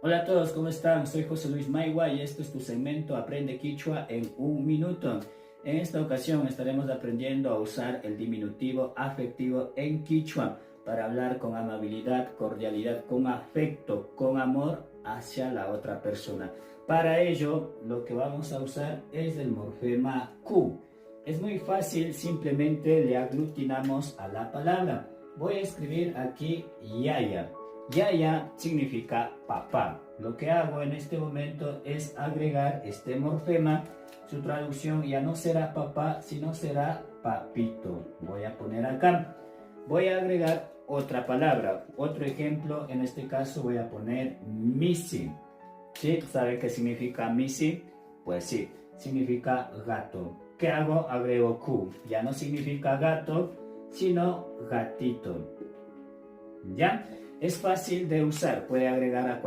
Hola a todos, ¿cómo están? Soy José Luis Maigua y este es tu segmento Aprende Quichua en un minuto. En esta ocasión estaremos aprendiendo a usar el diminutivo afectivo en Quichua para hablar con amabilidad, cordialidad, con afecto, con amor hacia la otra persona. Para ello, lo que vamos a usar es el morfema Q. Es muy fácil, simplemente le aglutinamos a la palabra. Voy a escribir aquí Yaya. Yaya significa papá. Lo que hago en este momento es agregar este morfema. Su traducción ya no será papá, sino será papito. Voy a poner acá. Voy a agregar otra palabra. Otro ejemplo, en este caso voy a poner misi. ¿Sí? ¿Sabe qué significa misi? Pues sí, significa gato. ¿Qué hago? Agrego Q. Ya no significa gato, sino gatito. ¿Ya? Es fácil de usar, puede agregar a